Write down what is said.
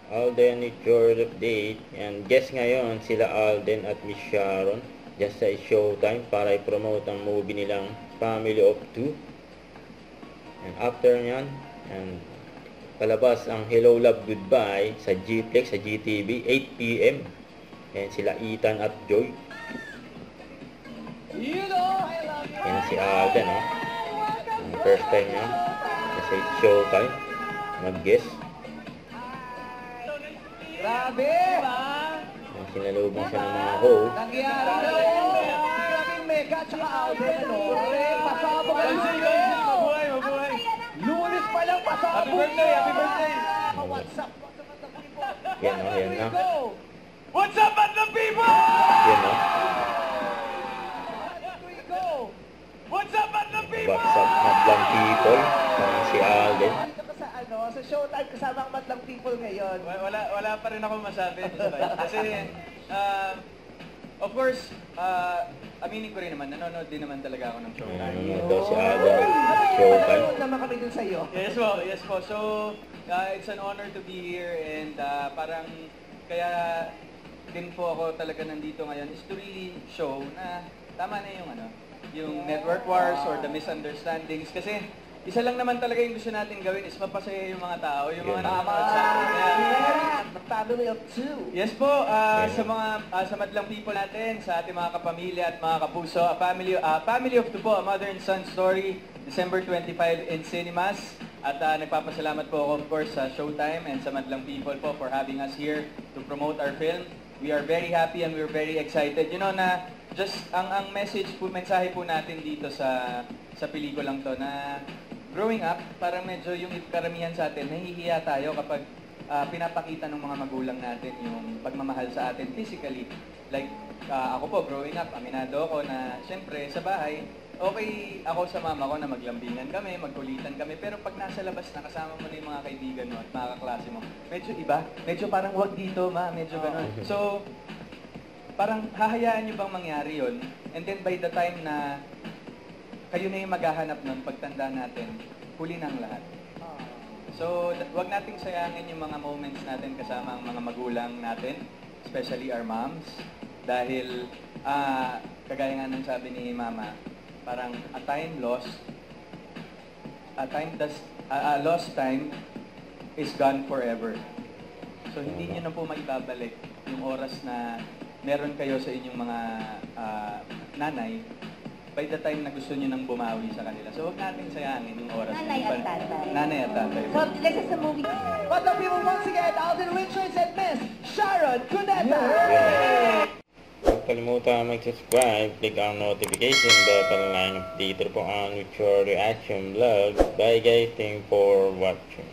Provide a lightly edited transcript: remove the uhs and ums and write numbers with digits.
Alden with your update. And guest ngayon sila Alden at Miss Sharon just sa Showtime para i-promote ang movie nilang Family of Two. And after nyan, and palabas ang Hello Love Goodbye sa Gplex, sa GTV, 8 PM. And sila Ethan at Joy. Yan si Alden, oh. First time niya sa Showtime mag-guest. Grabe! Sinalubong siya ng mga host. Nangyari na Grabing Mega at saka Alden, ano? Pasabog ang Mabuhay, mabuhay. Lunes pa lang pasabog. Happy birthday, happy birthday. What's up? Yan, oh, yan na. What's up, Madlang people? Yan, oh. What's up, Madlang people? What's up, Madlang people? Si Alden. Sa Showtime kasama ang Madlang People ngayon. Wala pa rin ako masabi. Kasi, of course, aminin ko rin naman, nanonood din naman talaga ako ng Showtime. Nanonood daw si Alden sa Showtime. Nanonood naman kami dun sa'yo. Yes po. So, it's an honor to be here and parang kaya din po ako talaga nandito ngayon is to really show na tama na yung network wars or the misunderstandings kasi isa lang naman talaga yung gusto natin gawin is mapasaya yung mga tao, yung mga nakapanood sa atin. Family of Two. Yes po, sa mga sa Madlang People natin, sa ating mga kapamilya at mga kapuso, Family of Two po, a mother and son story, December 25 in cinemas. At nagpapasalamat po ako of course sa Showtime and sa Madlang People po for having us here to promote our film. We are very happy and we're very excited. You know na just ang message po, mensahe po natin dito sa pelikulang to na growing up, parang medyo yung karamihan sa atin, nahihiya tayo kapag pinapakita ng mga magulang natin yung pagmamahal sa atin physically. Like, ako po, growing up, aminado ako na, syempre, sa bahay, okay ako sa mama ko na maglambingan kami, magkulitan kami, pero pag nasa labas na, kasama mo na yung mga kaibigan mo at mga kaklase mo, medyo iba, medyo parang wag dito, ma, medyo ganun. So, parang hahayaan nyo bang mangyari yun? And then by the time na kayo na yung maghahanap nun, pagtanda natin, huli na ang lahat. So, wag nating sayangin yung mga moments natin kasama ang mga magulang natin, especially our moms. Dahil, kagaya nga ng sabi ni Mama, parang a lost time is gone forever. So, hindi nyo na po maibabalik yung oras na meron kayo sa inyong mga nanay by the time na gusto nyo nang bumawi sa kanila. So, huwag natin sayangin yung oras. Nanay at tatay. Nanay at tatay. So, this is a movie. Madlang People once again, Alden Richards and Miss Sharon Cuneta. Huwag kalimutan mag-subscribe, click ang notification bell para lang update po ang future reaction vlog. Bye guys, thank you for watching.